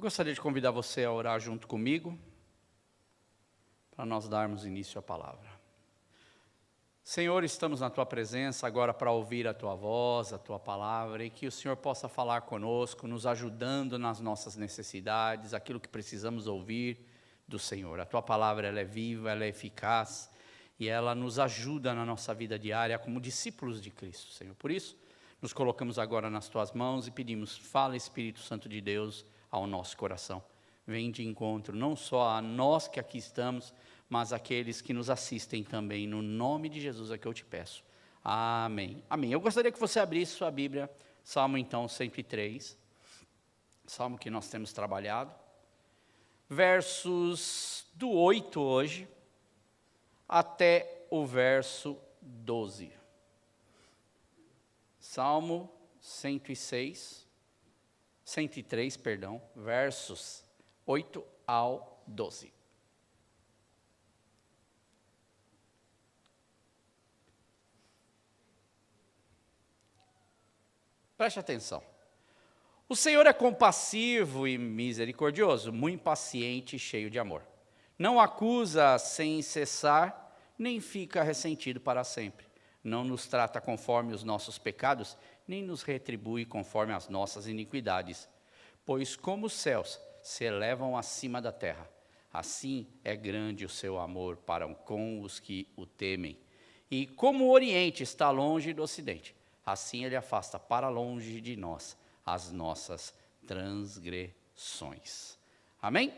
gostaria de convidar você a orar junto comigo, para nós darmos início à palavra. Senhor, estamos na Tua presença agora para ouvir a Tua voz, a Tua palavra, e que o Senhor possa falar conosco, nos ajudando nas nossas necessidades, aquilo que precisamos ouvir do Senhor. A Tua palavra, ela é viva, ela é eficaz, e ela nos ajuda na nossa vida diária como discípulos de Cristo, Senhor. Por isso, nos colocamos agora nas Tuas mãos e pedimos, fala Espírito Santo de Deus ao nosso coração. Vem de encontro não só a nós que aqui estamos, mas aqueles que nos assistem também, no nome de Jesus é que eu te peço. Amém. Amém. Eu gostaria que você abrisse sua Bíblia, Salmo então 103, Salmo que nós temos trabalhado, versos do 8 hoje, até o verso 12. Salmo 103, versos 8 ao 12. Preste atenção. O Senhor é compassivo e misericordioso, muito paciente e cheio de amor. Não acusa sem cessar, nem fica ressentido para sempre. Não nos trata conforme os nossos pecados, nem nos retribui conforme as nossas iniquidades. Pois como os céus se elevam acima da terra, assim é grande o seu amor para com os que o temem. E como o Oriente está longe do Ocidente, assim ele afasta para longe de nós as nossas transgressões. Amém?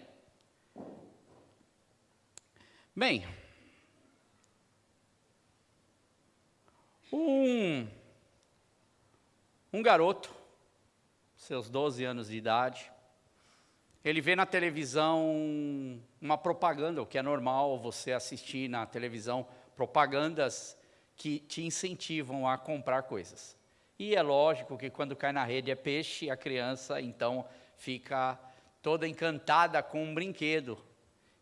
Bem, um garoto, seus 12 anos de idade, ele vê na televisão uma propaganda, o que é normal você assistir na televisão, propagandas que te incentivam a comprar coisas. E é lógico que quando cai na rede é peixe, a criança então fica toda encantada com um brinquedo.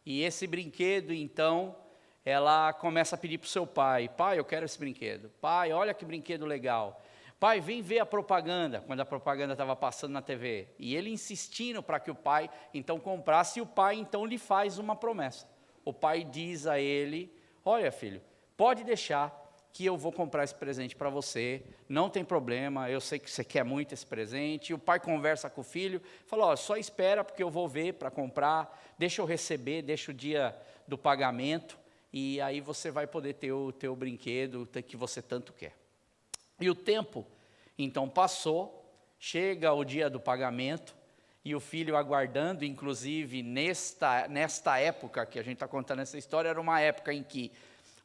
E esse brinquedo então, ela começa a pedir para o seu pai, pai, eu quero esse brinquedo. Pai, olha que brinquedo legal. Pai, vem ver a propaganda, quando a propaganda estava passando na TV. E ele insistindo para que o pai então comprasse, e o pai então lhe faz uma promessa. O pai diz a ele, olha filho, pode deixar que eu vou comprar esse presente para você, não tem problema, eu sei que você quer muito esse presente. E o pai conversa com o filho, fala, ó, só espera porque eu vou ver para comprar, deixa eu receber, deixa o dia do pagamento, e aí você vai poder ter o teu brinquedo que você tanto quer. E o tempo, então, passou, chega o dia do pagamento, e o filho aguardando, inclusive, nesta época que a gente está contando essa história, era uma época em que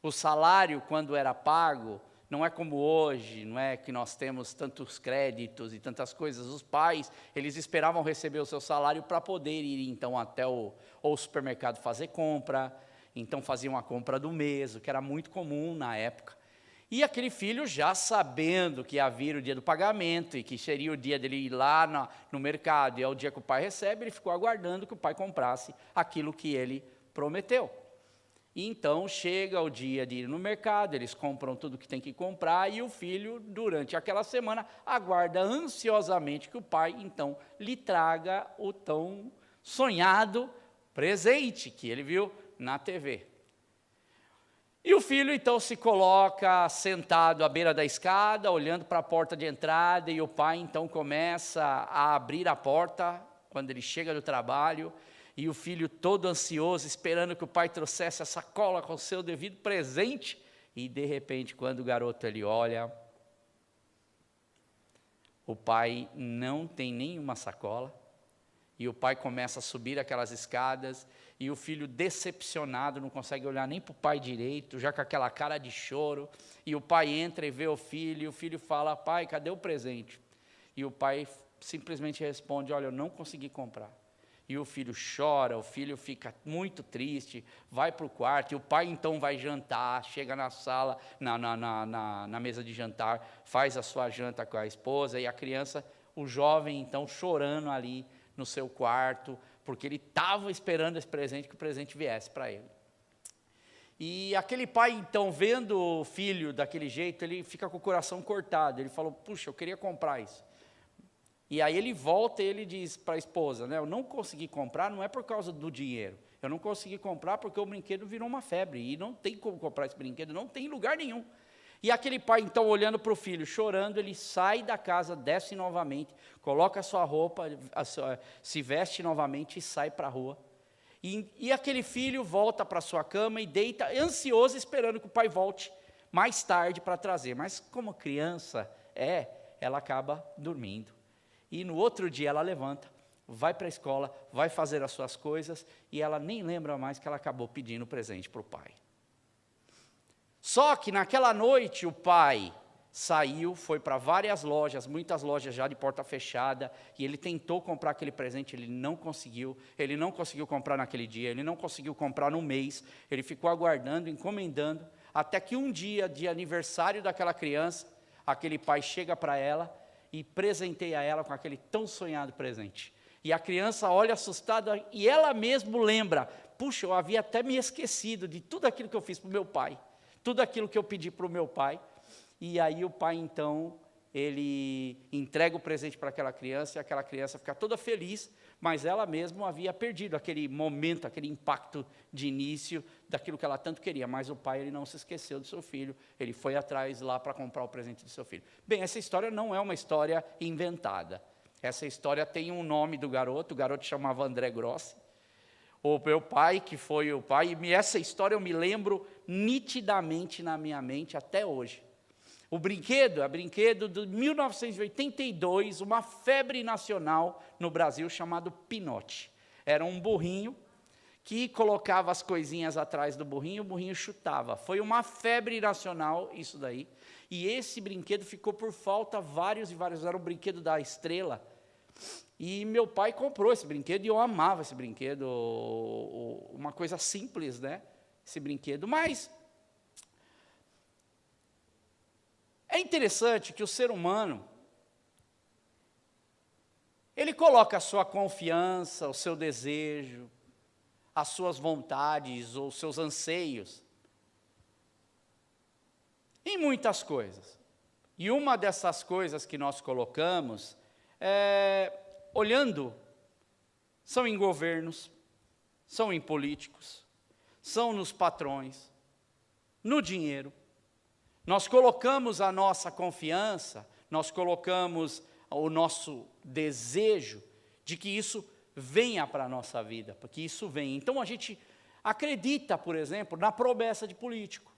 o salário, quando era pago, não é como hoje, não é que nós temos tantos créditos e tantas coisas. Os pais, eles esperavam receber o seu salário para poder ir, então, até o supermercado fazer compra, então faziam a compra do mês, o que era muito comum na época. E aquele filho, já sabendo que ia vir o dia do pagamento e que seria o dia dele ir lá no mercado, e é o dia que o pai recebe, ele ficou aguardando que o pai comprasse aquilo que ele prometeu. E então chega o dia de ir no mercado, eles compram tudo que tem que comprar, e o filho, durante aquela semana, aguarda ansiosamente que o pai, então, lhe traga o tão sonhado presente que ele viu na TV. E o filho, então, se coloca sentado à beira da escada, olhando para a porta de entrada, e o pai, então, começa a abrir a porta, quando ele chega do trabalho, e o filho todo ansioso, esperando que o pai trouxesse a sacola com o seu devido presente, e de repente, quando o garoto ele olha, o pai não tem nenhuma sacola, e o pai começa a subir aquelas escadas, e o filho decepcionado, não consegue olhar nem para o pai direito, já com aquela cara de choro, e o pai entra e vê o filho, e o filho fala, pai, cadê o presente? E o pai simplesmente responde, olha, eu não consegui comprar. E o filho chora, o filho fica muito triste, vai para o quarto, e o pai então vai jantar, chega na sala, na mesa de jantar, faz a sua janta com a esposa, e a criança, o jovem então chorando ali no seu quarto, porque ele estava esperando esse presente, que o presente viesse para ele. E aquele pai então, vendo o filho daquele jeito, ele fica com o coração cortado, ele falou, puxa, eu queria comprar isso. E aí ele volta e ele diz para a esposa, né, eu não consegui comprar, não é por causa do dinheiro. Eu não consegui comprar porque o brinquedo virou uma febre. E não tem como comprar esse brinquedo, não tem em lugar nenhum. E aquele pai, então, olhando para o filho, chorando, ele sai da casa, desce novamente, coloca a sua roupa, se veste novamente e sai para a rua. E aquele filho volta para sua cama e deita, ansioso, esperando que o pai volte mais tarde para trazer. Mas como criança ela acaba dormindo. E no outro dia ela levanta, vai para a escola, vai fazer as suas coisas, e ela nem lembra mais que ela acabou pedindo presente para o pai. Só que naquela noite o pai saiu, foi para várias lojas, muitas lojas já de porta fechada, e ele tentou comprar aquele presente, ele não conseguiu comprar naquele dia, ele não conseguiu comprar no mês, ele ficou aguardando, encomendando, até que um dia de aniversário daquela criança, aquele pai chega para ela e presenteia ela com aquele tão sonhado presente. E a criança olha assustada e ela mesmo lembra, puxa, eu havia até me esquecido de tudo aquilo que eu fiz para o meu pai, tudo aquilo que eu pedi para o meu pai. E aí o pai, então, ele entrega o presente para aquela criança, e aquela criança fica toda feliz, mas ela mesma havia perdido aquele momento, aquele impacto de início daquilo que ela tanto queria. Mas o pai, ele não se esqueceu do seu filho, ele foi atrás lá para comprar o presente do seu filho. Bem, essa história não é uma história inventada. Essa história tem um nome do garoto, o garoto chamava André Grossi. O meu pai, que foi o pai, e essa história eu me lembro nitidamente na minha mente até hoje. O brinquedo é brinquedo de 1982, uma febre nacional no Brasil chamado Pinote. Era um burrinho que colocava as coisinhas atrás do burrinho, o burrinho chutava. Foi uma febre nacional isso daí. E esse brinquedo ficou por falta vários e vários. Era o brinquedo da estrela. E meu pai comprou esse brinquedo e eu amava esse brinquedo. Uma coisa simples, né? Esse brinquedo. Mas é interessante que o ser humano, ele coloca a sua confiança, o seu desejo, as suas vontades ou seus anseios em muitas coisas. E uma dessas coisas que nós colocamos, olhando, são em governos, são em políticos, são nos patrões, no dinheiro. Nós colocamos a nossa confiança, nós colocamos o nosso desejo de que isso venha para a nossa vida, porque isso vem. Então a gente acredita, por exemplo, na promessa de político.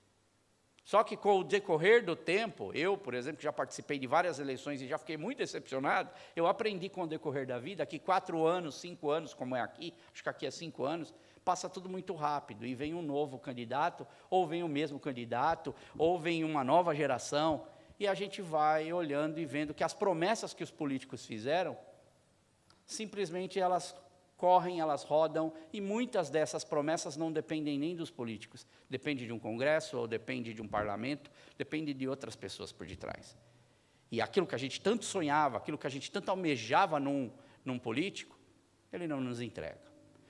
Só que com o decorrer do tempo, eu, por exemplo, que já participei de várias eleições e já fiquei muito decepcionado, eu aprendi com o decorrer da vida que 4 anos, 5 anos, como é aqui, acho que aqui é 5 anos, passa tudo muito rápido, e vem um novo candidato, ou vem o mesmo candidato, ou vem uma nova geração, e a gente vai olhando e vendo que as promessas que os políticos fizeram, simplesmente elas correm, elas rodam, e muitas dessas promessas não dependem nem dos políticos, depende de um congresso, ou depende de um parlamento, depende de outras pessoas por detrás. E aquilo que a gente tanto sonhava, aquilo que a gente tanto almejava num político, ele não nos entrega.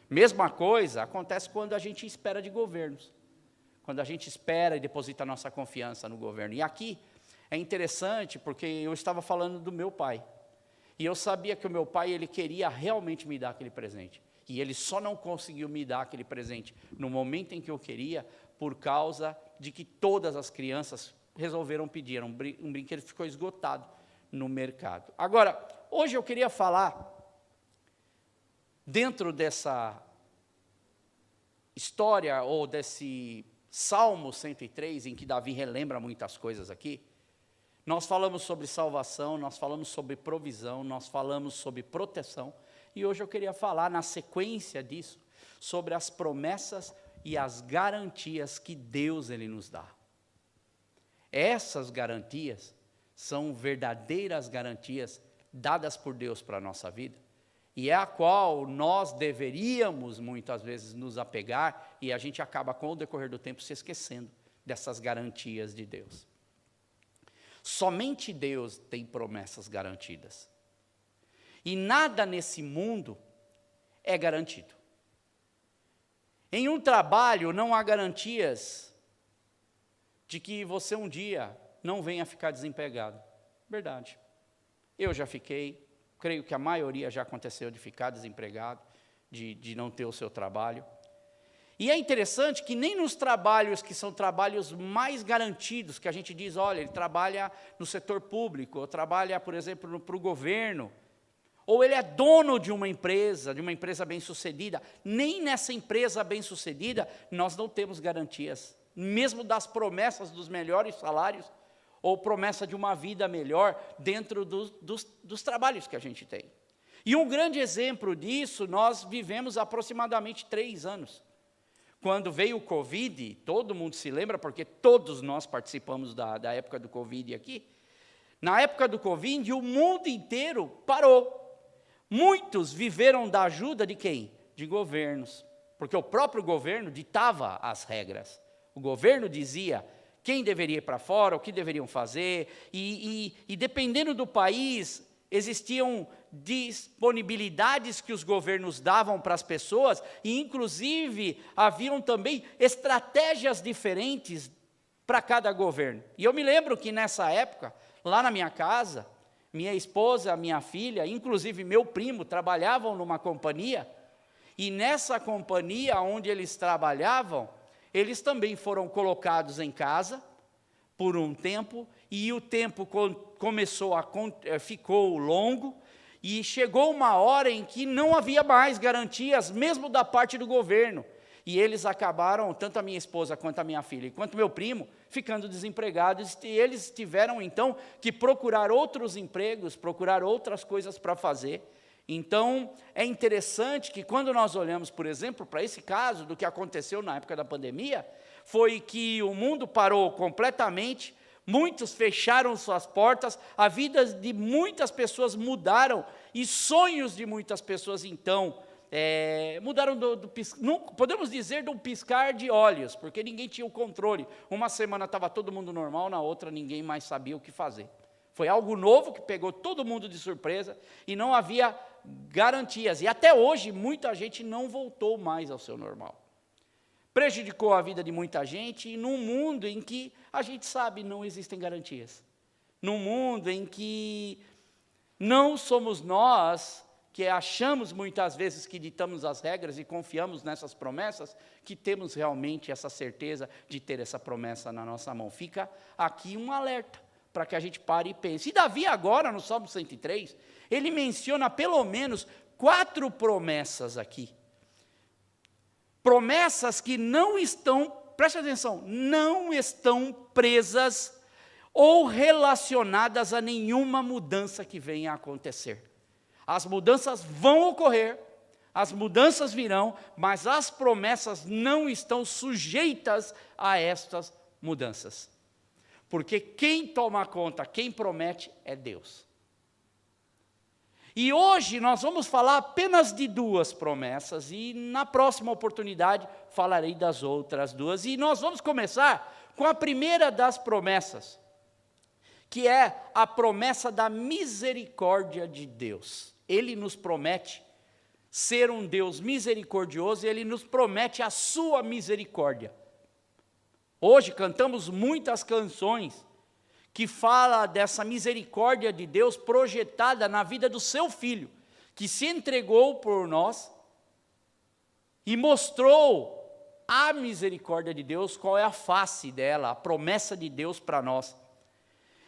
Mesma coisa acontece quando a gente espera de governos, quando a gente espera e deposita a nossa confiança no governo. E aqui é interessante porque eu estava falando do meu pai, e eu sabia que o meu pai, ele queria realmente me dar aquele presente, e ele só não conseguiu me dar aquele presente no momento em que eu queria, por causa de que todas as crianças resolveram pedir, um brinquedo ficou esgotado no mercado. Agora, hoje eu queria falar, dentro dessa história, ou desse Salmo 103, em que Davi relembra muitas coisas aqui, nós falamos sobre salvação, nós falamos sobre provisão, nós falamos sobre proteção, e hoje eu queria falar, na sequência disso, sobre as promessas e as garantias que Deus ele nos dá. Essas garantias são verdadeiras garantias dadas por Deus para a nossa vida, e é a qual nós deveríamos muitas vezes nos apegar, e a gente acaba com o decorrer do tempo se esquecendo dessas garantias de Deus. Somente Deus tem promessas garantidas. E nada nesse mundo é garantido. Em um trabalho não há garantias de que você um dia não venha ficar desempregado. Verdade. Eu já fiquei, creio que a maioria já aconteceu de ficar desempregado, de não ter o seu trabalho. E é interessante que nem nos trabalhos que são trabalhos mais garantidos, que a gente diz, olha, ele trabalha no setor público, ou trabalha, por exemplo, para o governo, ou ele é dono de uma empresa bem-sucedida, nem nessa empresa bem-sucedida nós não temos garantias, mesmo das promessas dos melhores salários, ou promessa de uma vida melhor dentro dos trabalhos que a gente tem. E um grande exemplo disso, nós vivemos aproximadamente 3 anos. Quando veio o Covid, todo mundo se lembra, porque todos nós participamos da época do Covid aqui. Na época do Covid, o mundo inteiro parou. Muitos viveram da ajuda de quem? De governos. Porque o próprio governo ditava as regras. O governo dizia quem deveria ir para fora, o que deveriam fazer. E dependendo do país, existiam disponibilidades que os governos davam para as pessoas, e inclusive haviam também estratégias diferentes para cada governo. E eu me lembro que nessa época, lá na minha casa, minha esposa, minha filha, inclusive meu primo, trabalhavam numa companhia, e nessa companhia onde eles trabalhavam, eles também foram colocados em casa por um tempo, e o tempo ficou longo, e chegou uma hora em que não havia mais garantias, mesmo da parte do governo. E eles acabaram, tanto a minha esposa quanto a minha filha, quanto meu primo, ficando desempregados, e eles tiveram então que procurar outros empregos, procurar outras coisas para fazer. Então, é interessante que quando nós olhamos, por exemplo, para esse caso do que aconteceu na época da pandemia, foi que o mundo parou completamente, muitos fecharam suas portas, a vida de muitas pessoas mudaram, e sonhos de muitas pessoas, então, mudaram podemos dizer, de um piscar de olhos, porque ninguém tinha o controle. Uma semana estava todo mundo normal, na outra ninguém mais sabia o que fazer. Foi algo novo que pegou todo mundo de surpresa, e não havia garantias, e até hoje muita gente não voltou mais ao seu normal. Prejudicou a vida de muita gente, e num mundo em que a gente sabe não existem garantias. Num mundo em que não somos nós que achamos muitas vezes que ditamos as regras e confiamos nessas promessas, que temos realmente essa certeza de ter essa promessa na nossa mão. Fica aqui um alerta para que a gente pare e pense. E Davi agora, no Salmo 103, ele menciona pelo menos 4 promessas aqui. Promessas que não estão, preste atenção, não estão presas ou relacionadas a nenhuma mudança que venha a acontecer. As mudanças vão ocorrer, as mudanças virão, mas as promessas não estão sujeitas a estas mudanças. Porque quem toma conta, quem promete é Deus. E hoje nós vamos falar apenas de 2 promessas, e na próxima oportunidade falarei das outras 2. E nós vamos começar com a primeira das promessas, que é a promessa da misericórdia de Deus. Ele nos promete ser um Deus misericordioso, e Ele nos promete a sua misericórdia. Hoje cantamos muitas canções que fala dessa misericórdia de Deus projetada na vida do seu Filho, que se entregou por nós e mostrou a misericórdia de Deus, qual é a face dela, a promessa de Deus para nós.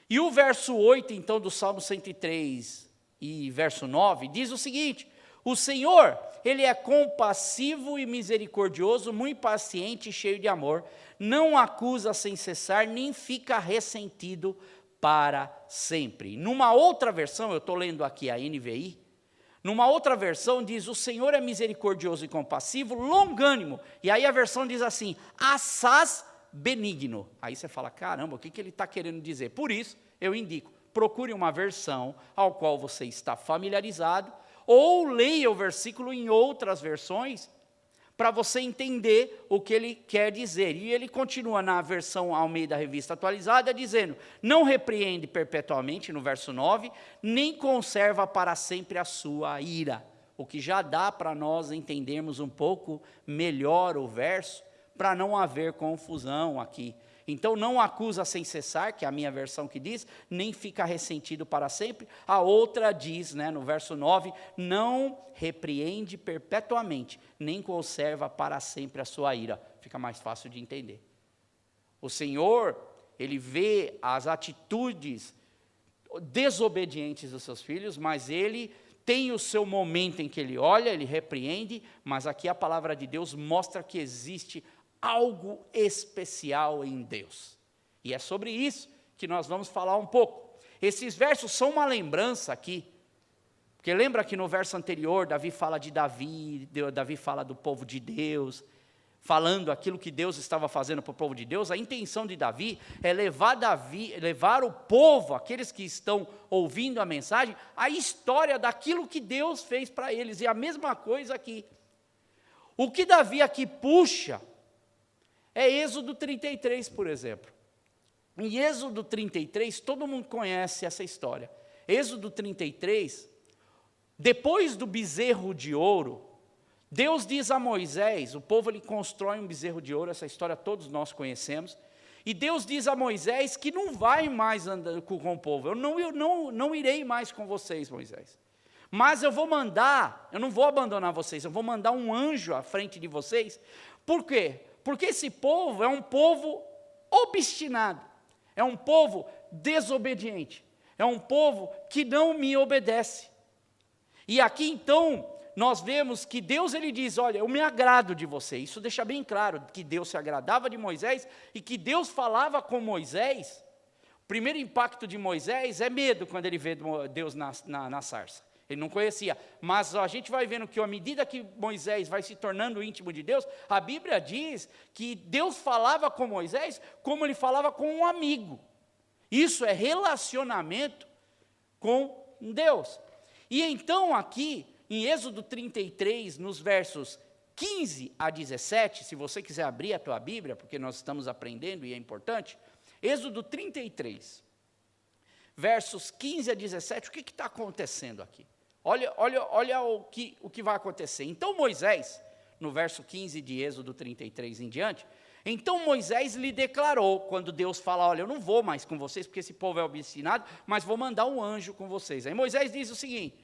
E o verso 8, então, do Salmo 103 e verso 9, diz o seguinte: o Senhor, Ele é compassivo e misericordioso, muito paciente e cheio de amor, não acusa sem cessar, nem fica ressentido para sempre. Numa outra versão, eu estou lendo aqui a NVI, numa outra versão diz: o Senhor é misericordioso e compassivo, longânimo. E aí a versão diz assim: assaz benigno. Aí você fala, caramba, o que ele está querendo dizer? Por isso, eu indico, procure uma versão ao qual você está familiarizado, ou leia o versículo em outras versões, para você entender o que ele quer dizer. E ele continua na versão Almeida Revista Atualizada, dizendo: não repreende perpetuamente, no verso 9, nem conserva para sempre a sua ira. O que já dá para nós entendermos um pouco melhor o verso, para não haver confusão aqui. Então, não acusa sem cessar, que é a minha versão que diz, nem fica ressentido para sempre. A outra diz, no verso 9, não repreende perpetuamente, nem conserva para sempre a sua ira. Fica mais fácil de entender. O Senhor, Ele vê as atitudes desobedientes dos seus filhos, mas Ele tem o seu momento em que Ele olha, Ele repreende, mas aqui a palavra de Deus mostra que existe algo especial em Deus. E é sobre isso que nós vamos falar um pouco. Esses versos são uma lembrança aqui, porque lembra que no verso anterior, Davi fala de Davi, Davi fala do povo de Deus, falando aquilo que Deus estava fazendo para o povo de Deus. A intenção de Davi é levar o povo, aqueles que estão ouvindo a mensagem, a história daquilo que Deus fez para eles. E a mesma coisa aqui. O que Davi aqui puxa é Êxodo 33, por exemplo. Em Êxodo 33, todo mundo conhece essa história. Êxodo 33, depois do bezerro de ouro, Deus diz a Moisés, o povo ele constrói um bezerro de ouro, essa história todos nós conhecemos, e Deus diz a Moisés que não vai mais andar com o povo, eu não irei mais com vocês, Moisés. Mas eu não vou abandonar vocês, eu vou mandar um anjo à frente de vocês. Por quê? Porque esse povo é um povo obstinado, é um povo desobediente, é um povo que não me obedece. E aqui então, nós vemos que Deus ele diz, olha, eu me agrado de você. Isso deixa bem claro que Deus se agradava de Moisés e que Deus falava com Moisés. O primeiro impacto de Moisés é medo quando ele vê Deus na sarça. Ele não conhecia, mas a gente vai vendo que à medida que Moisés vai se tornando íntimo de Deus, a Bíblia diz que Deus falava com Moisés como ele falava com um amigo. Isso é relacionamento com Deus. E então aqui, em Êxodo 33, nos versos 15 a 17, se você quiser abrir a tua Bíblia, porque nós estamos aprendendo e é importante, Êxodo 33, versos 15 a 17, o que está acontecendo aqui? Olha o que vai acontecer. Então Moisés, no verso 15 de Êxodo 33 em diante, então Moisés lhe declarou, quando Deus fala, olha, eu não vou mais com vocês, porque esse povo é obstinado, mas vou mandar um anjo com vocês. Aí Moisés diz o seguinte,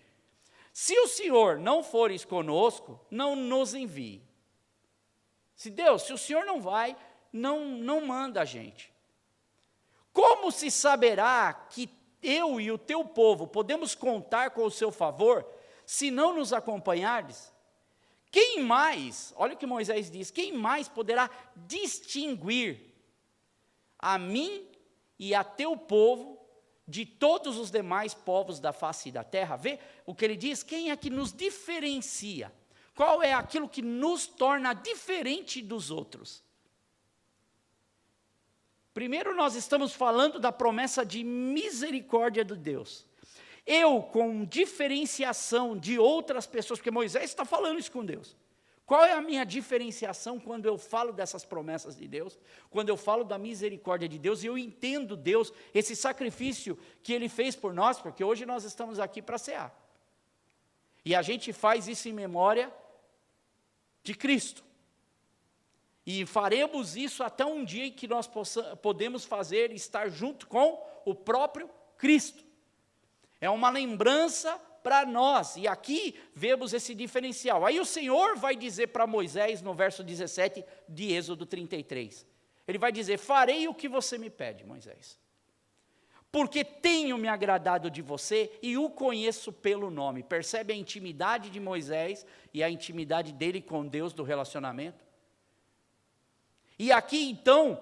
se o Senhor não fores conosco, não nos envie. Se o Senhor não vai, não manda a gente. Como se saberá que eu e o teu povo podemos contar com o seu favor, se não nos acompanhares? Quem mais, olha o que Moisés diz, quem mais poderá distinguir a mim e a teu povo de todos os demais povos da face da terra? Vê o que ele diz, quem é que nos diferencia? Qual é aquilo que nos torna diferente dos outros? Primeiro nós estamos falando da promessa de misericórdia de Deus. Eu, com diferenciação de outras pessoas, porque Moisés está falando isso com Deus. Qual é a minha diferenciação quando eu falo dessas promessas de Deus? Quando eu falo da misericórdia de Deus e eu entendo Deus, esse sacrifício que Ele fez por nós, porque hoje nós estamos aqui para cear. E a gente faz isso em memória de Cristo. E faremos isso até um dia em que nós podemos fazer, estar junto com o próprio Cristo. É uma lembrança para nós, e aqui vemos esse diferencial. Aí o Senhor vai dizer para Moisés, no verso 17 de Êxodo 33, Ele vai dizer, farei o que você me pede, Moisés, porque tenho me agradado de você e o conheço pelo nome. Percebe a intimidade de Moisés e a intimidade dele com Deus, do relacionamento? E aqui então,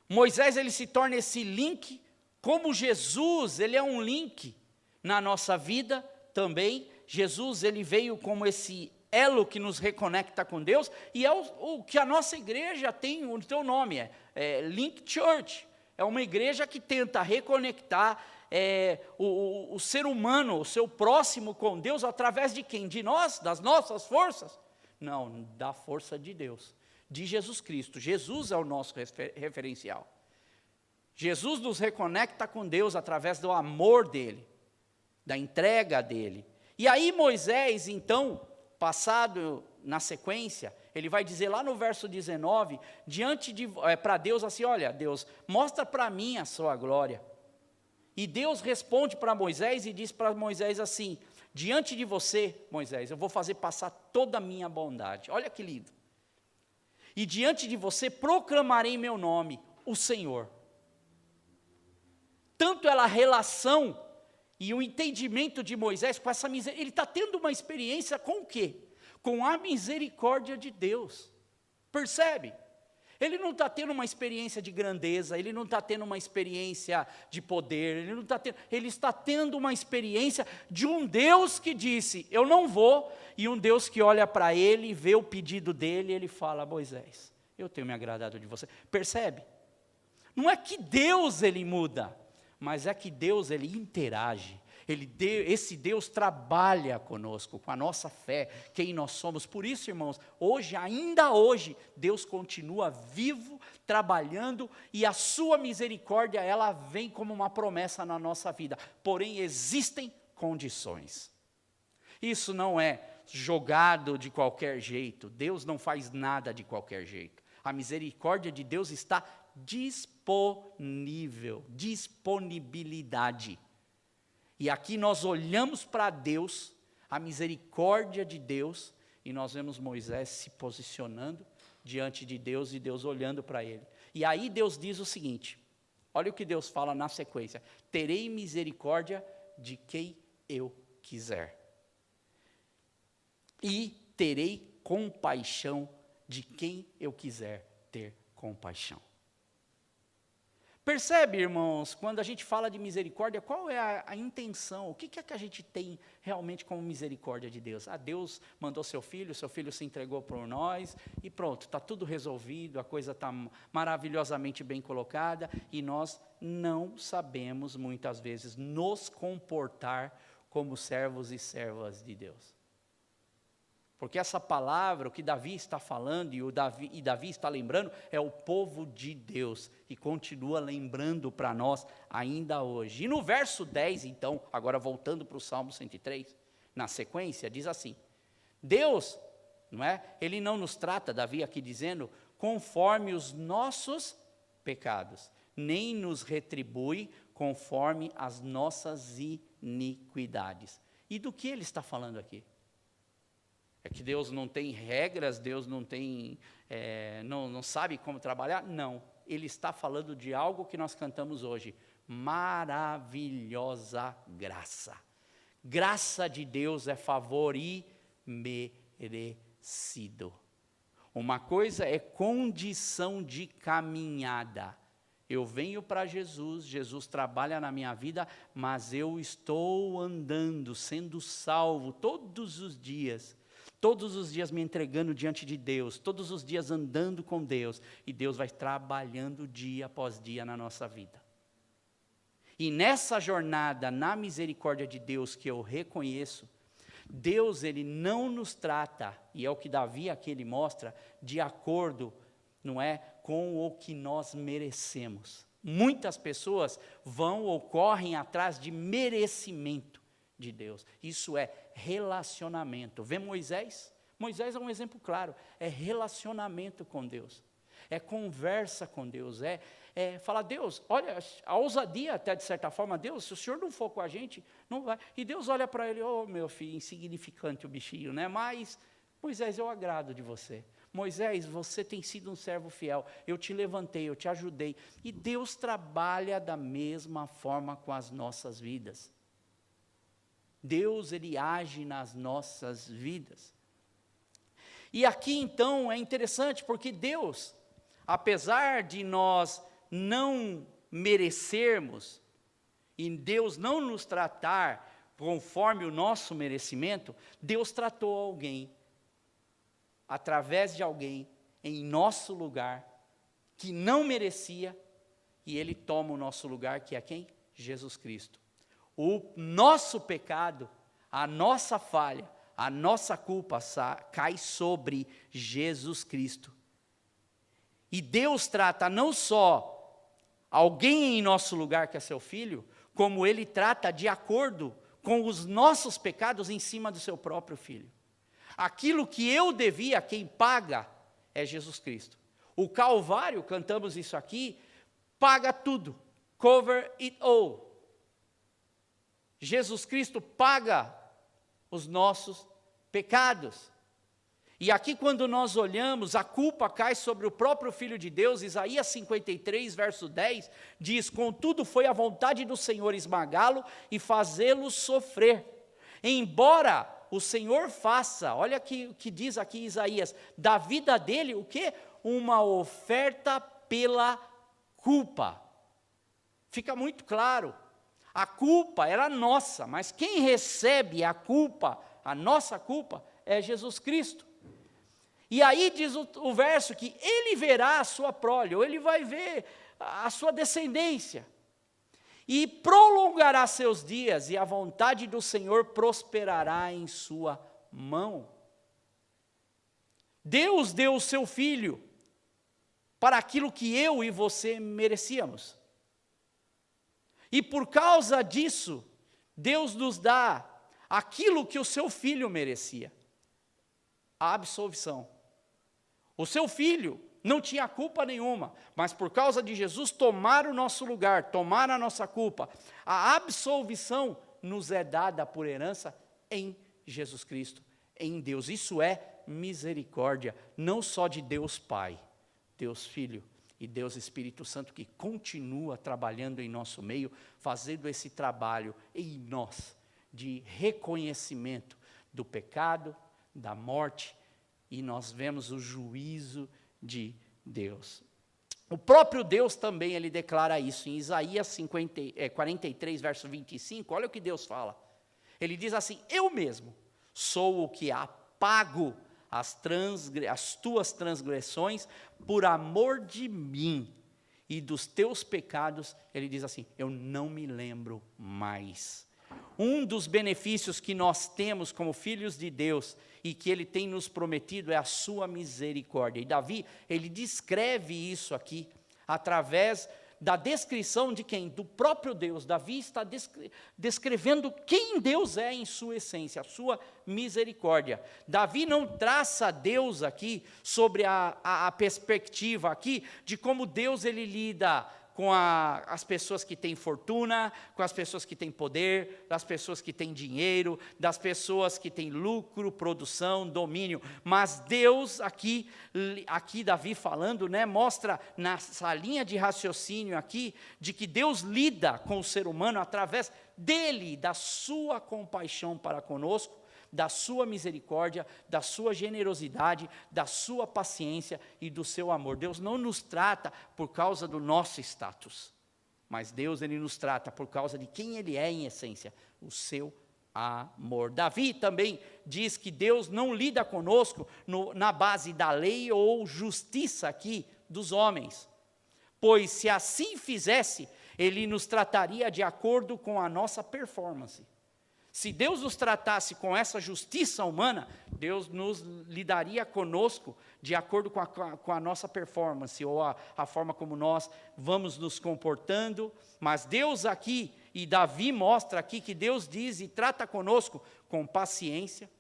Moisés ele se torna esse link, como Jesus, ele é um link na nossa vida também. Jesus ele veio como esse elo que nos reconecta com Deus, e é o que a nossa igreja tem, o seu nome é Link Church, é uma igreja que tenta reconectar o ser humano, o seu próximo com Deus, através de quem? De nós, das nossas forças? Não, da força de Deus, de Jesus Cristo. Jesus é o nosso referencial. Jesus nos reconecta com Deus através do amor dele, da entrega dele. E aí Moisés, então, passado na sequência, ele vai dizer lá no verso 19, para Deus assim, olha, Deus, mostra para mim a sua glória. E Deus responde para Moisés e diz para Moisés assim, diante de você, Moisés, eu vou fazer passar toda a minha bondade. Olha que lindo. E diante de você proclamarei meu nome, o Senhor. Tanto a relação e o entendimento de Moisés com essa misericórdia, ele está tendo uma experiência com o quê? Com a misericórdia de Deus. Percebe? Ele não está tendo uma experiência de grandeza, ele não está tendo uma experiência de poder, ele está tendo uma experiência de um Deus que disse, eu não vou, e um Deus que olha para ele, vê o pedido dele, e ele fala, Moisés, eu tenho me agradado de você. Percebe? Não é que Deus ele muda, mas é que Deus ele interage. Esse Deus trabalha conosco, com a nossa fé, quem nós somos. Por isso, irmãos, hoje, ainda hoje, Deus continua vivo, trabalhando, e a sua misericórdia, ela vem como uma promessa na nossa vida. Porém, existem condições. Isso não é jogado de qualquer jeito. Deus não faz nada de qualquer jeito. A misericórdia de Deus está disponível, disponibilidade. E aqui nós olhamos para Deus, a misericórdia de Deus, e nós vemos Moisés se posicionando diante de Deus e Deus olhando para ele. E aí Deus diz o seguinte, olha o que Deus fala na sequência, terei misericórdia de quem eu quiser. E terei compaixão de quem eu quiser ter compaixão. Percebe, irmãos, quando a gente fala de misericórdia, qual é a intenção? O que é que a gente tem realmente como misericórdia de Deus? Deus mandou seu filho se entregou por nós, e pronto, está tudo resolvido, a coisa está maravilhosamente bem colocada, e nós não sabemos, muitas vezes, nos comportar como servos e servas de Deus. Porque essa palavra, o que Davi está falando e Davi está lembrando, é o povo de Deus, e continua lembrando para nós ainda hoje. E no verso 10, então, agora voltando para o Salmo 103, na sequência, diz assim, Deus, não é? Ele não nos trata, Davi aqui dizendo, conforme os nossos pecados, nem nos retribui conforme as nossas iniquidades. E do que ele está falando aqui? É que Deus não tem regras, Deus não tem, não sabe como trabalhar? Não, Ele está falando de algo que nós cantamos hoje, maravilhosa graça. Graça de Deus é favor imerecido. Uma coisa é condição de caminhada. Eu venho para Jesus, Jesus trabalha na minha vida, mas eu estou andando, sendo salvo todos os dias me entregando diante de Deus, todos os dias andando com Deus, e Deus vai trabalhando dia após dia na nossa vida. E nessa jornada, na misericórdia de Deus que eu reconheço, Deus ele não nos trata, e é o que Davi aqui ele mostra, de acordo, não é, com o que nós merecemos. Muitas pessoas vão ou correm atrás de merecimento de Deus. Isso é relacionamento. Vê Moisés? Moisés é um exemplo claro. É relacionamento com Deus. É conversa com Deus. É falar, Deus, olha, a ousadia até de certa forma, Deus, se o Senhor não for com a gente, não vai. E Deus olha para ele, meu filho, insignificante o bichinho, né? Mas, Moisés, eu agrado de você. Moisés, você tem sido um servo fiel. Eu te levantei, eu te ajudei. E Deus trabalha da mesma forma com as nossas vidas. Deus, ele age nas nossas vidas. E aqui, então, é interessante, porque Deus, apesar de nós não merecermos, e Deus não nos tratar conforme o nosso merecimento, Deus tratou alguém, através de alguém, em nosso lugar, que não merecia, e Ele toma o nosso lugar, que é quem? Jesus Cristo. O nosso pecado, a nossa falha, a nossa culpa cai sobre Jesus Cristo. E Deus trata não só alguém em nosso lugar, que é seu filho, como Ele trata de acordo com os nossos pecados em cima do seu próprio filho. Aquilo que eu devia, quem paga é Jesus Cristo. O Calvário, cantamos isso aqui, paga tudo. Cover it all. Jesus Cristo paga os nossos pecados. E aqui quando nós olhamos, a culpa cai sobre o próprio Filho de Deus. Isaías 53, verso 10, diz: contudo foi a vontade do Senhor esmagá-lo e fazê-lo sofrer. Embora o Senhor faça, olha o que diz aqui Isaías, da vida dele, o quê? Uma oferta pela culpa. Fica muito claro, a culpa era nossa, mas quem recebe a culpa, a nossa culpa, é Jesus Cristo. E aí diz o verso que ele verá a sua prole, ou ele vai ver a sua descendência, e prolongará seus dias, e a vontade do Senhor prosperará em sua mão. Deus deu o seu Filho para aquilo que eu e você merecíamos. E por causa disso, Deus nos dá aquilo que o seu Filho merecia: a absolvição. O seu Filho não tinha culpa nenhuma, mas por causa de Jesus tomar o nosso lugar, tomar a nossa culpa, a absolvição nos é dada por herança em Jesus Cristo, em Deus. Isso é misericórdia, não só de Deus Pai, Deus Filho e Deus Espírito Santo, que continua trabalhando em nosso meio, fazendo esse trabalho em nós, de reconhecimento do pecado, da morte, e nós vemos o juízo de Deus. O próprio Deus também, ele declara isso, em Isaías 43, verso 25, olha o que Deus fala. Ele diz assim: eu mesmo sou o que apago as tuas transgressões por amor de mim, e dos teus pecados, ele diz assim, eu não me lembro mais. Um dos benefícios que nós temos como filhos de Deus, e que Ele tem nos prometido, é a sua misericórdia. E Davi, ele descreve isso aqui, através da descrição de quem? Do próprio Deus. Davi está descrevendo quem Deus é em sua essência, a sua misericórdia. Davi não traça Deus aqui, sobre a perspectiva aqui, de como Deus ele lida com as pessoas que têm fortuna, com as pessoas que têm poder, das pessoas que têm dinheiro, das pessoas que têm lucro, produção, domínio. Mas Deus, aqui Davi falando, né, mostra nessa linha de raciocínio aqui, de que Deus lida com o ser humano através dele, da sua compaixão para conosco, da sua misericórdia, da sua generosidade, da sua paciência e do seu amor. Deus não nos trata por causa do nosso status, mas Deus ele nos trata por causa de quem Ele é em essência, o seu amor. Davi também diz que Deus não lida conosco na base da lei ou justiça aqui dos homens, pois se assim fizesse, Ele nos trataria de acordo com a nossa performance. Se Deus nos tratasse com essa justiça humana, Deus nos lidaria conosco de acordo com a nossa performance, ou a forma como nós vamos nos comportando. Mas Deus aqui, e Davi mostra aqui que Deus diz e trata conosco com paciência,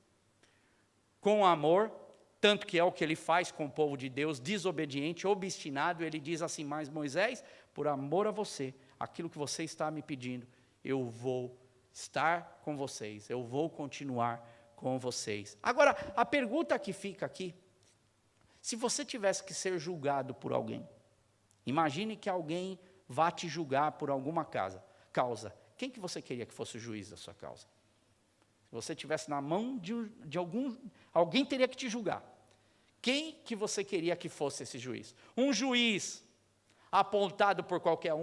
com amor, tanto que é o que Ele faz com o povo de Deus, desobediente, obstinado. Ele diz assim, mas Moisés, por amor a você, aquilo que você está me pedindo, eu vou estar com vocês, eu vou continuar com vocês. Agora, a pergunta que fica aqui, se você tivesse que ser julgado por alguém, imagine que alguém vá te julgar por alguma causa, quem que você queria que fosse o juiz da sua causa? Se você estivesse na mão de alguém teria que te julgar, quem que você queria que fosse esse juiz? Um juiz apontado por qualquer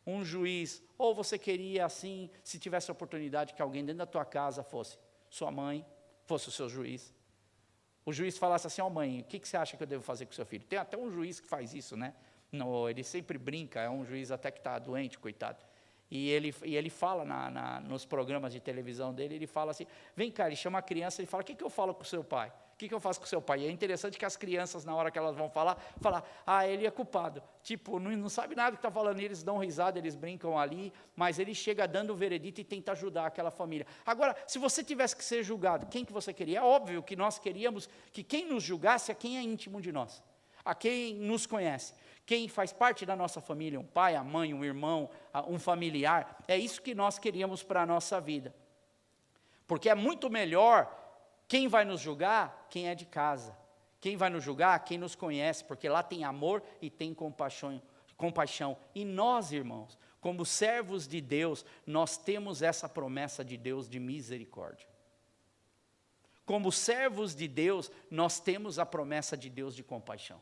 um juiz, ou você queria assim, se tivesse a oportunidade que alguém dentro da tua casa fosse sua mãe, fosse o seu juiz, o juiz falasse assim, mãe, o que você acha que eu devo fazer com o seu filho? Tem até um juiz que faz isso, né? No, ele sempre brinca, é um juiz até que está doente, coitado, e ele fala nos programas de televisão dele, ele fala assim, vem cá, ele chama a criança, ele fala, o que eu falo com o seu pai? O que eu faço com seu pai? E é interessante que as crianças, na hora que elas vão falar, ele é culpado. Tipo, não sabe nada do que está falando, eles dão risada, eles brincam ali, mas ele chega dando o veredito e tenta ajudar aquela família. Agora, se você tivesse que ser julgado, quem que você queria? É óbvio que nós queríamos que quem nos julgasse é quem é íntimo de nós, a quem nos conhece, quem faz parte da nossa família, um pai, a mãe, um irmão, um familiar. É isso que nós queríamos para a nossa vida. Porque é muito melhor quem vai nos julgar, quem é de casa. Quem vai nos julgar, quem nos conhece, porque lá tem amor e tem compaixão. E nós, irmãos, como servos de Deus, nós temos essa promessa de Deus de misericórdia. Como servos de Deus, nós temos a promessa de Deus de compaixão.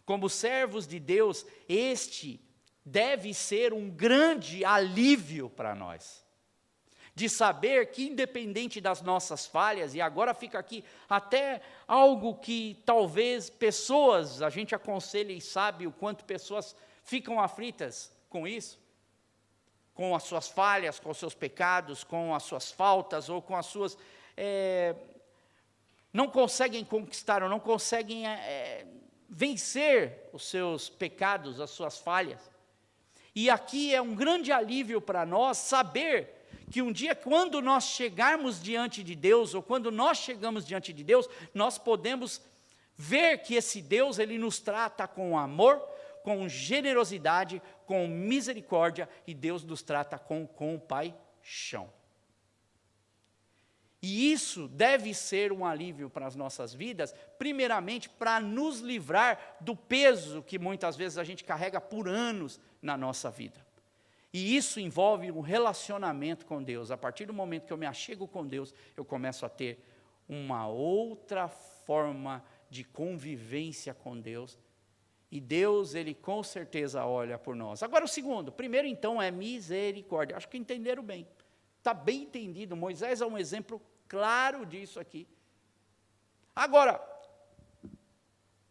Como servos de Deus, este deve ser um grande alívio para nós. De saber que independente das nossas falhas, e agora fica aqui até algo que talvez pessoas, a gente aconselha e sabe o quanto pessoas ficam aflitas com isso, com as suas falhas, com os seus pecados, com as suas faltas, ou com as suas... não conseguem conquistar, ou não conseguem vencer os seus pecados, as suas falhas. E aqui é um grande alívio para nós saber que um dia, quando nós chegarmos diante de Deus, ou quando nós chegamos diante de Deus, nós podemos ver que esse Deus, Ele nos trata com amor, com generosidade, com misericórdia, e Deus nos trata com compaixão. E isso deve ser um alívio para as nossas vidas, primeiramente para nos livrar do peso que muitas vezes a gente carrega por anos na nossa vida. E isso envolve um relacionamento com Deus. A partir do momento que eu me achego com Deus, eu começo a ter uma outra forma de convivência com Deus. E Deus, Ele com certeza olha por nós. Agora o segundo, primeiro então é misericórdia. Acho que entenderam bem. Está bem entendido. Moisés é um exemplo claro disso aqui. Agora,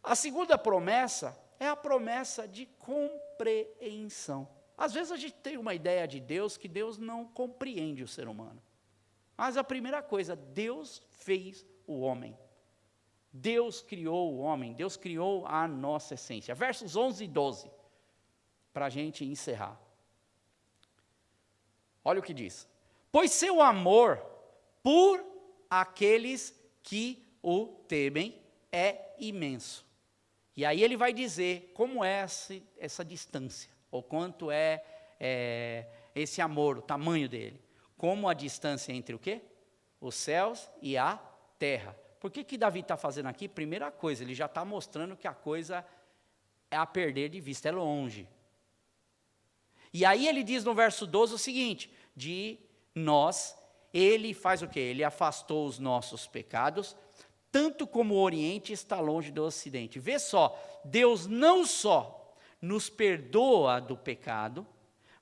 a segunda promessa é a promessa de compreensão. Às vezes a gente tem uma ideia de Deus que Deus não compreende o ser humano. Mas a primeira coisa, Deus fez o homem. Deus criou o homem, Deus criou a nossa essência. Versos 11 e 12, para a gente encerrar. Olha o que diz. Pois seu amor por aqueles que o temem é imenso. E aí ele vai dizer como é essa distância. Ou quanto é esse amor, o tamanho dele. Como a distância entre o quê? Os céus e a terra. Por que Davi está fazendo aqui? Primeira coisa, ele já está mostrando que a coisa é a perder de vista, é longe. E aí ele diz no verso 12 o seguinte, de nós, ele faz o quê? Ele afastou os nossos pecados, tanto como o Oriente está longe do Ocidente. Vê só, Deus não só nos perdoa do pecado,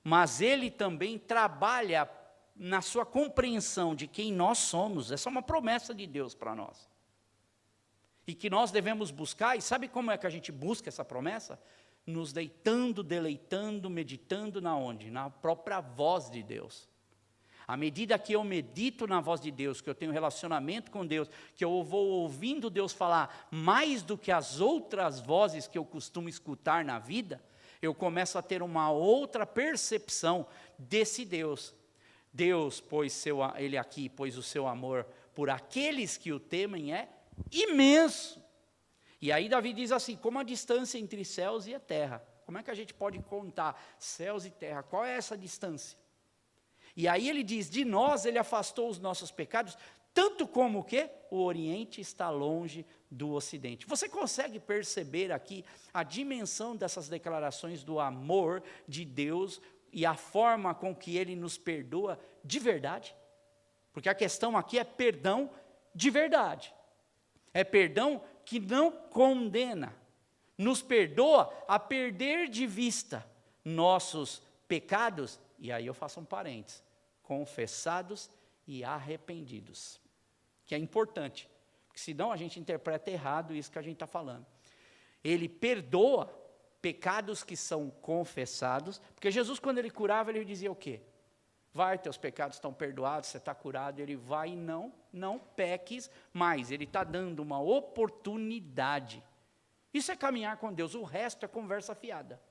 mas Ele também trabalha na sua compreensão de quem nós somos. Essa é uma promessa de Deus para nós. E que nós devemos buscar, e sabe como é que a gente busca essa promessa? Nos deitando, deleitando, meditando na onde? Na própria voz de Deus. À medida que eu medito na voz de Deus, que eu tenho relacionamento com Deus, que eu vou ouvindo Deus falar mais do que as outras vozes que eu costumo escutar na vida, eu começo a ter uma outra percepção desse Deus. Deus, Ele aqui, pois o seu amor por aqueles que o temem é imenso. E aí Davi diz assim, como a distância entre céus e a terra. Como é que a gente pode contar céus e terra? Qual é essa distância? E aí ele diz, de nós ele afastou os nossos pecados, tanto como o quê? O Oriente está longe do Ocidente. Você consegue perceber aqui a dimensão dessas declarações do amor de Deus e a forma com que Ele nos perdoa de verdade? Porque a questão aqui é perdão de verdade. É perdão que não condena. Nos perdoa a perder de vista nossos pecados, e aí eu faço um parênteses, confessados e arrependidos. Que é importante, porque senão a gente interpreta errado isso que a gente está falando. Ele perdoa pecados que são confessados, porque Jesus, quando ele curava, ele dizia o quê? vai, teus pecados estão perdoados, você está curado. Ele vai e não peques mais. Ele está dando uma oportunidade. Isso é caminhar com Deus, o resto é conversa fiada.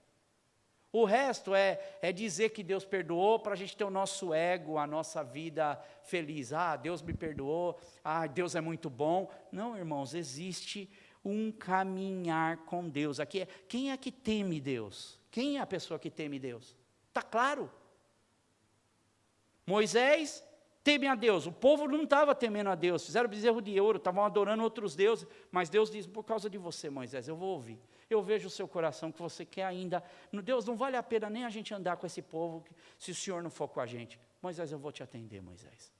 O resto é dizer que Deus perdoou para a gente ter o nosso ego, a nossa vida feliz. Deus me perdoou, Deus é muito bom. Não, irmãos, existe um caminhar com Deus. Aqui quem é que teme Deus? Quem é a pessoa que teme Deus? Está claro. Moisés teme a Deus. O povo não estava temendo a Deus. Fizeram bezerro de ouro, estavam adorando outros deuses. Mas Deus diz, por causa de você, Moisés, eu vou ouvir. Eu vejo o seu coração que você quer ainda. Deus, não vale a pena nem a gente andar com esse povo se o Senhor não for com a gente. Moisés, eu vou te atender, Moisés.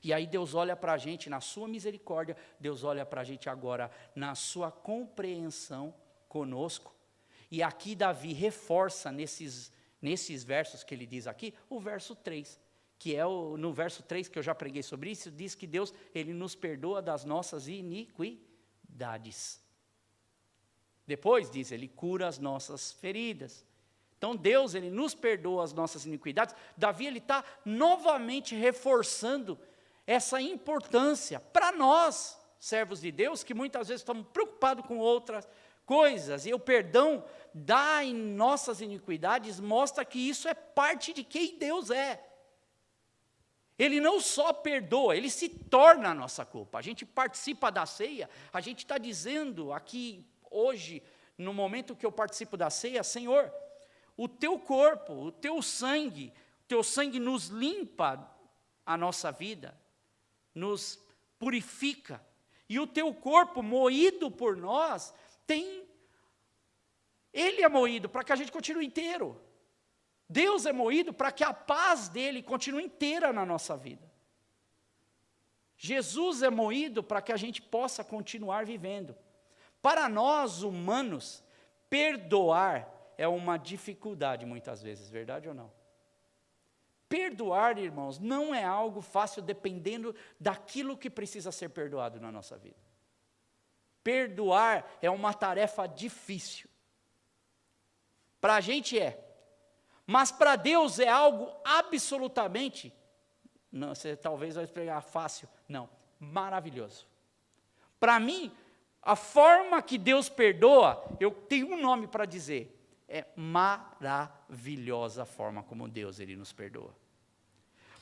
E aí Deus olha para a gente na sua misericórdia, Deus olha para a gente agora na sua compreensão conosco. E aqui Davi reforça nesses versos que ele diz aqui, o verso 3, que é no verso 3 que eu já preguei sobre isso, diz que Deus, Ele nos perdoa das nossas iniquidades. Depois diz, Ele cura as nossas feridas. Então Deus, Ele nos perdoa as nossas iniquidades. Davi, ele está novamente reforçando essa importância para nós, servos de Deus, que muitas vezes estamos preocupados com outras coisas, e o perdão em nossas iniquidades mostra que isso é parte de quem Deus é. Ele não só perdoa, Ele se torna a nossa culpa. A gente participa da ceia, a gente está dizendo aqui hoje, no momento que eu participo da ceia, Senhor, o teu corpo, o teu sangue nos limpa a nossa vida, nos purifica, e o teu corpo moído por nós, Ele é moído para que a gente continue inteiro. Deus é moído para que a paz dEle continue inteira na nossa vida. Jesus é moído para que a gente possa continuar vivendo. Para nós humanos, perdoar é uma dificuldade muitas vezes, verdade ou não? Perdoar, irmãos, não é algo fácil dependendo daquilo que precisa ser perdoado na nossa vida. Perdoar é uma tarefa difícil. Para a gente mas para Deus é algo absolutamente, não, você talvez vai pegar fácil, não, maravilhoso. Para mim, a forma que Deus perdoa, eu tenho um nome para dizer, é maravilhosa a forma como Deus Ele nos perdoa.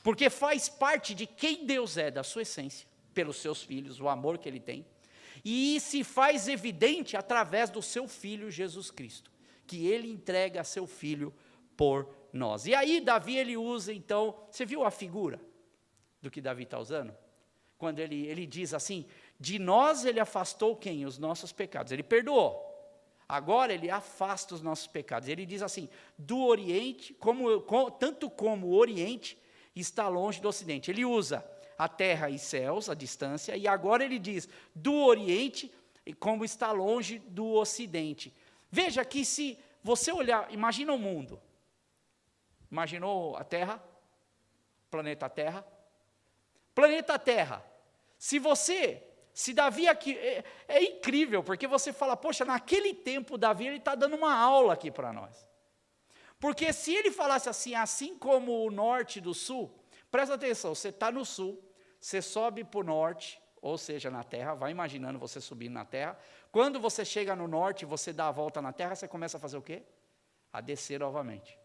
Porque faz parte de quem Deus é, da sua essência, pelos seus filhos, o amor que Ele tem, e se faz evidente através do seu Filho Jesus Cristo, que Ele entrega seu Filho por nós. E aí Davi, ele usa então, você viu a figura do que Davi está usando? Quando ele diz assim, de nós Ele afastou quem? Os nossos pecados. Ele perdoou. Agora Ele afasta os nossos pecados. Ele diz assim, do Oriente, tanto como o Oriente está longe do Ocidente. Ele usa a terra e céus, a distância, e agora ele diz, do Oriente, como está longe do Ocidente. Veja que se você olhar, imagina o mundo. Imaginou a Terra? Planeta Terra? Planeta Terra. Se Davi aqui, é incrível, porque você fala, poxa, naquele tempo Davi ele está dando uma aula aqui para nós. Porque se ele falasse assim como o norte do sul, presta atenção, você está no sul, você sobe para o norte, ou seja, na terra, vai imaginando você subindo na terra, quando você chega no norte, você dá a volta na terra, você começa a fazer o quê? A descer novamente.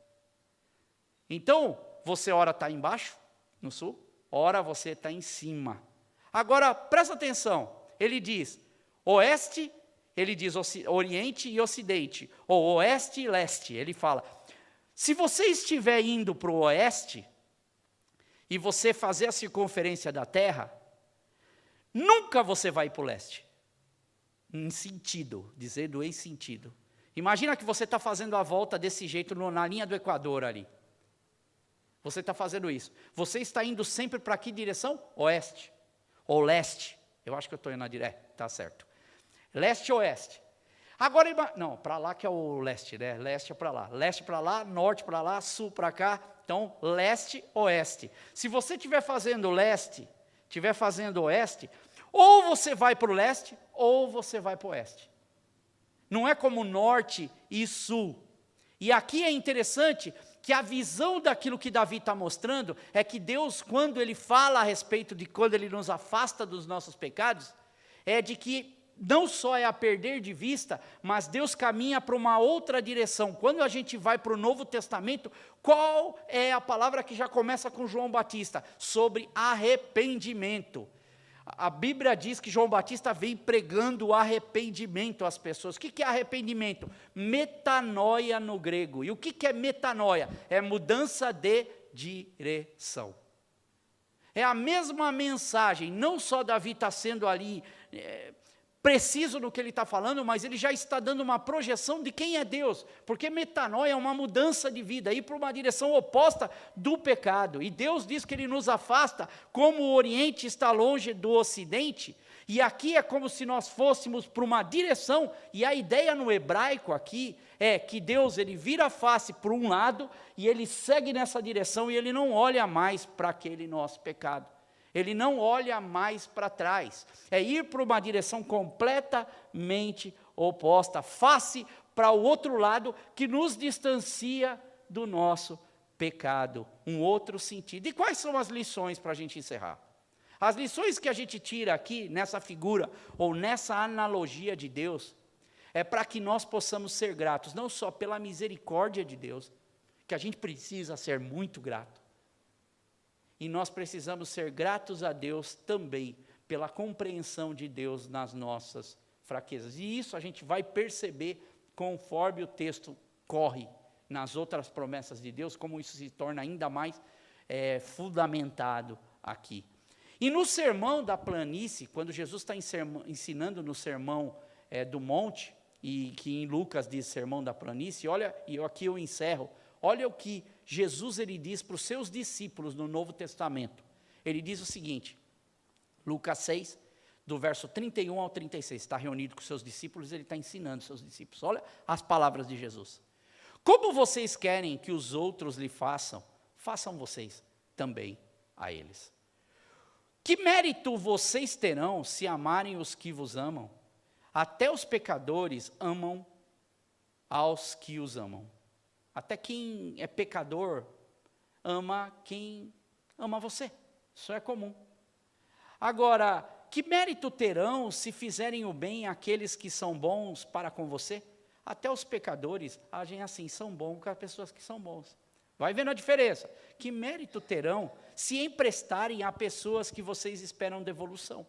Então, você ora está embaixo, no sul, ora você está em cima. Agora, presta atenção, ele diz oeste, ele diz oriente e ocidente, ou oeste e leste, ele fala, se você estiver indo para o oeste, e você fazer a circunferência da terra, nunca você vai para o leste, dizendo em sentido. Imagina que você está fazendo a volta desse jeito na linha do Equador ali. Você está fazendo isso. Você está indo sempre para que direção? Oeste. Ou leste. Eu acho que eu estou indo na direção. Está certo. Leste ou oeste. Agora, não, para lá que é o leste, né? Leste é para lá. Leste para lá, norte para lá, sul para cá. Então, leste, oeste. Se você estiver fazendo leste, estiver fazendo oeste, ou você vai para o leste, ou você vai para o oeste. Não é como norte e sul. E aqui é interessante que a visão daquilo que Davi está mostrando é que Deus, quando Ele fala a respeito de quando Ele nos afasta dos nossos pecados, é de que não só é a perder de vista, mas Deus caminha para uma outra direção. Quando a gente vai para o Novo Testamento, qual é a palavra que já começa com João Batista? Sobre arrependimento. A Bíblia diz que João Batista vem pregando o arrependimento às pessoas. O que é arrependimento? Metanoia no grego. E o que é metanoia? É mudança de direção. É a mesma mensagem, não só Davi está sendo ali preciso no que ele está falando, mas ele já está dando uma projeção de quem é Deus, porque metanoia é uma mudança de vida, ir para uma direção oposta do pecado, e Deus diz que Ele nos afasta, como o Oriente está longe do Ocidente, e aqui é como se nós fôssemos para uma direção, e a ideia no hebraico aqui é que Deus, Ele vira a face para um lado, e Ele segue nessa direção, e Ele não olha mais para aquele nosso pecado. Ele não olha mais para trás, é ir para uma direção completamente oposta, face para o outro lado, que nos distancia do nosso pecado, um outro sentido. E quais são as lições para a gente encerrar? As lições que a gente tira aqui, nessa figura, ou nessa analogia de Deus, é para que nós possamos ser gratos, não só pela misericórdia de Deus, que a gente precisa ser muito grato, e nós precisamos ser gratos a Deus também pela compreensão de Deus nas nossas fraquezas. E isso a gente vai perceber conforme o texto corre nas outras promessas de Deus, como isso se torna ainda mais fundamentado aqui. E no sermão da planície, quando Jesus está ensinando no sermão do monte, e que em Lucas diz sermão da planície, olha, e aqui eu encerro, olha o que Jesus ele diz para os seus discípulos no Novo Testamento. Ele diz o seguinte, Lucas 6, do verso 31 ao 36, está reunido com seus discípulos, ele está ensinando seus discípulos. Olha as palavras de Jesus. Como vocês querem que os outros lhe façam, façam vocês também a eles. Que mérito vocês terão se amarem os que vos amam? Até os pecadores amam aos que os amam. Até quem é pecador ama quem ama você. Isso é comum. Agora, que mérito terão se fizerem o bem àqueles que são bons para com você? Até os pecadores agem assim, são bons com as pessoas que são bons. Vai vendo a diferença. Que mérito terão se emprestarem a pessoas que vocês esperam devolução?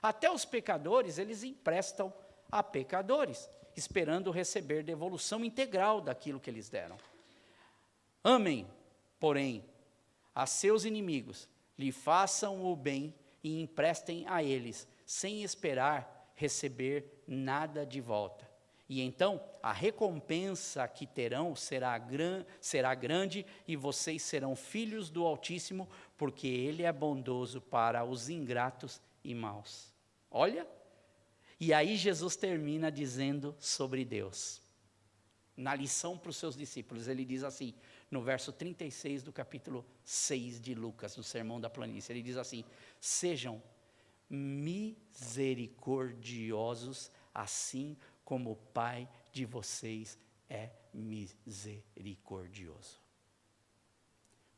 Até os pecadores, eles emprestam a pecadores, esperando receber devolução integral daquilo que eles deram. Amem, porém, a seus inimigos, lhe façam o bem e emprestem a eles, sem esperar receber nada de volta. E então, a recompensa que terão será grande, e vocês serão filhos do Altíssimo, porque Ele é bondoso para os ingratos e maus. Olha, e aí Jesus termina dizendo sobre Deus. Na lição para os seus discípulos, ele diz assim, no verso 36 do capítulo 6 de Lucas, no Sermão da Planície, ele diz assim, sejam misericordiosos, assim como o Pai de vocês é misericordioso.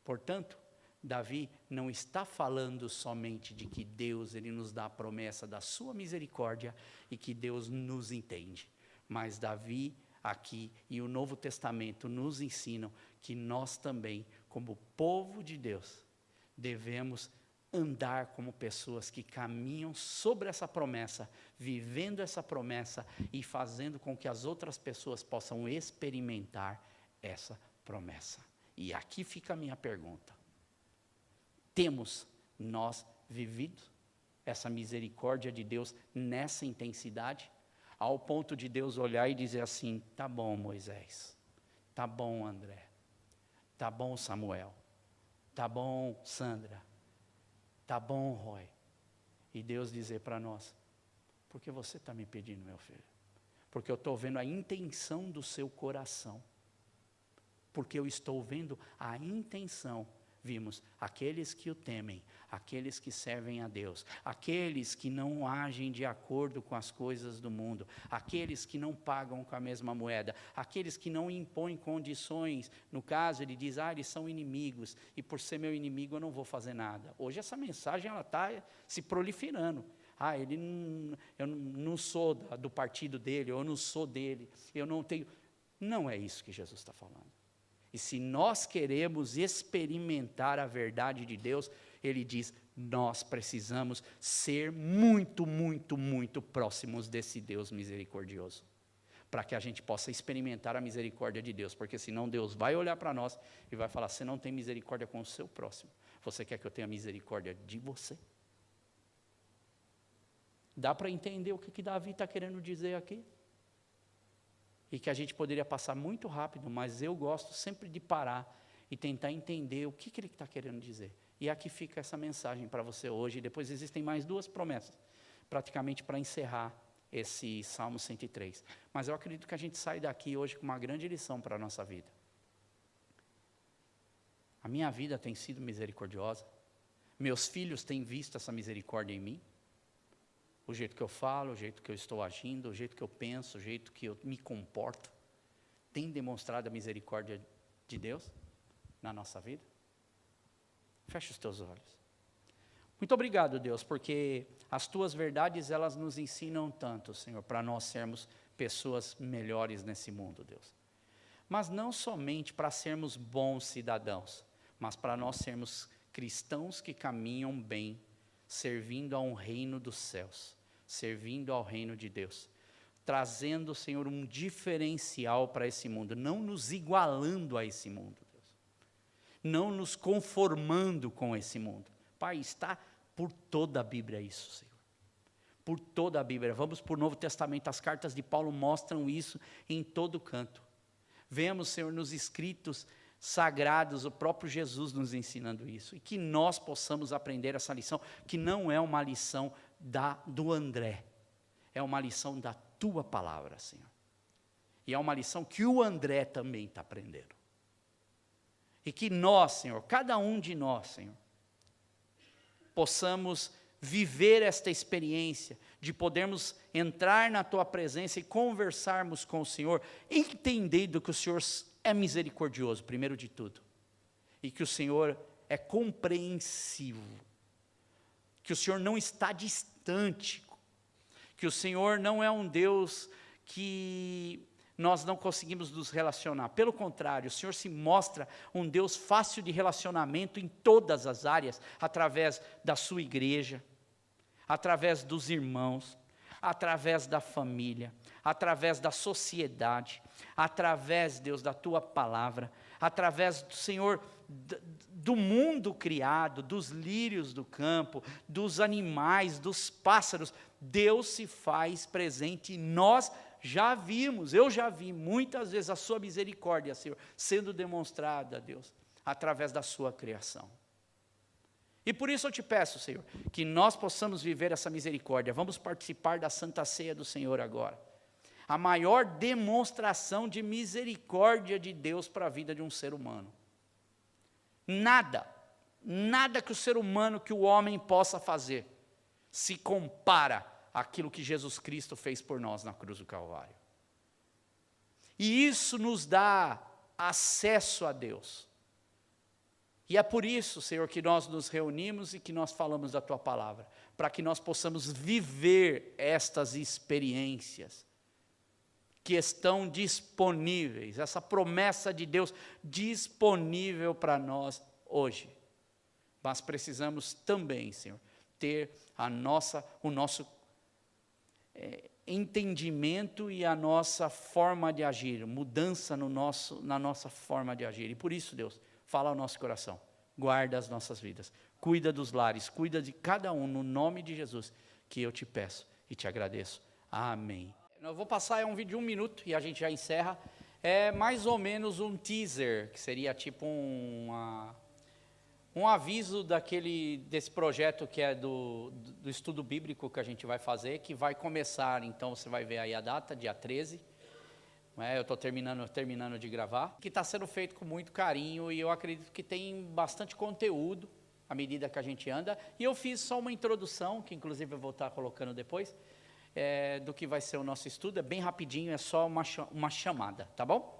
Portanto, Davi não está falando somente de que Deus ele nos dá a promessa da sua misericórdia e que Deus nos entende. Mas Davi aqui e o Novo Testamento nos ensinam que nós também, como povo de Deus, devemos andar como pessoas que caminham sobre essa promessa, vivendo essa promessa e fazendo com que as outras pessoas possam experimentar essa promessa. E aqui fica a minha pergunta. Temos nós vivido essa misericórdia de Deus nessa intensidade, ao ponto de Deus olhar e dizer assim, tá bom Moisés, tá bom André, tá bom Samuel, tá bom Sandra, tá bom Roy, e Deus dizer para nós, por que você está me pedindo, meu filho? Porque eu estou vendo a intenção do seu coração, porque eu estou vendo a intenção vimos aqueles que o temem, aqueles que servem a Deus, aqueles que não agem de acordo com as coisas do mundo, aqueles que não pagam com a mesma moeda, aqueles que não impõem condições. No caso, ele diz, eles são inimigos, e por ser meu inimigo eu não vou fazer nada. Hoje essa mensagem está se proliferando. Eu não sou do partido dele, eu não sou dele, eu não tenho... Não é isso que Jesus está falando. E se nós queremos experimentar a verdade de Deus, ele diz, nós precisamos ser muito, muito, muito próximos desse Deus misericordioso, para que a gente possa experimentar a misericórdia de Deus, porque senão Deus vai olhar para nós e vai falar, você não tem misericórdia com o seu próximo, você quer que eu tenha misericórdia de você? Dá para entender o que Davi está querendo dizer aqui? E que a gente poderia passar muito rápido, mas eu gosto sempre de parar e tentar entender o que ele está querendo dizer. E aqui fica essa mensagem para você hoje. E depois existem mais 2 promessas, praticamente para encerrar esse Salmo 103. Mas eu acredito que a gente sai daqui hoje com uma grande lição para a nossa vida. A minha vida tem sido misericordiosa. Meus filhos têm visto essa misericórdia em mim. O jeito que eu falo, o jeito que eu estou agindo, o jeito que eu penso, o jeito que eu me comporto, tem demonstrado a misericórdia de Deus na nossa vida? Feche os teus olhos. Muito obrigado, Deus, porque as tuas verdades, elas nos ensinam tanto, Senhor, para nós sermos pessoas melhores nesse mundo, Deus. Mas não somente para sermos bons cidadãos, mas para nós sermos cristãos que caminham bem, servindo a um reino dos céus, servindo ao reino de Deus, trazendo, Senhor, um diferencial para esse mundo, não nos igualando a esse mundo, Deus, não nos conformando com esse mundo. Pai, está por toda a Bíblia isso, Senhor, por toda a Bíblia. Vamos para o Novo Testamento, as cartas de Paulo mostram isso em todo canto. Vemos, Senhor, nos escritos sagrados, o próprio Jesus nos ensinando isso, e que nós possamos aprender essa lição, que não é uma lição do André, é uma lição da tua palavra, Senhor, e é uma lição que o André também está aprendendo, e que nós, Senhor, cada um de nós, Senhor, possamos viver esta experiência, de podermos entrar na tua presença e conversarmos com o Senhor, entendendo que o Senhor é misericordioso, primeiro de tudo, e que o Senhor é compreensivo, que o Senhor não está distante, que o Senhor não é um Deus que nós não conseguimos nos relacionar. Pelo contrário, o Senhor se mostra um Deus fácil de relacionamento em todas as áreas, através da sua igreja, através dos irmãos, através da família, através da sociedade, através, Deus, da tua palavra, através do Senhor, do mundo criado, dos lírios do campo, dos animais, dos pássaros. Deus se faz presente e nós já vimos, eu já vi muitas vezes a sua misericórdia, Senhor, sendo demonstrada, Deus, através da sua criação. E por isso eu te peço, Senhor, que nós possamos viver essa misericórdia. Vamos participar da Santa Ceia do Senhor agora. A maior demonstração de misericórdia de Deus para a vida de um ser humano. Nada que o ser humano, que o homem possa fazer, se compara àquilo que Jesus Cristo fez por nós na cruz do Calvário. E isso nos dá acesso a Deus. E é por isso, Senhor, que nós nos reunimos e que nós falamos da tua palavra, para que nós possamos viver estas experiências que estão disponíveis, essa promessa de Deus disponível para nós hoje. Mas precisamos também, Senhor, ter o nosso entendimento e a nossa forma de agir, mudança na nossa forma de agir. E por isso, Deus, fala ao nosso coração, guarda as nossas vidas, cuida dos lares, cuida de cada um, no nome de Jesus, que eu te peço e te agradeço. Amém. Eu vou passar um vídeo de 1 minuto e a gente já encerra. É mais ou menos um teaser, que seria tipo um aviso desse projeto que é do estudo bíblico que a gente vai fazer, que vai começar, então você vai ver aí a data, dia 13, não é? Eu estou terminando de gravar, que está sendo feito com muito carinho e eu acredito que tem bastante conteúdo à medida que a gente anda. E eu fiz só uma introdução, que inclusive eu vou estar colocando depois, do que vai ser o nosso estudo. É bem rapidinho, é só uma chamada, tá bom?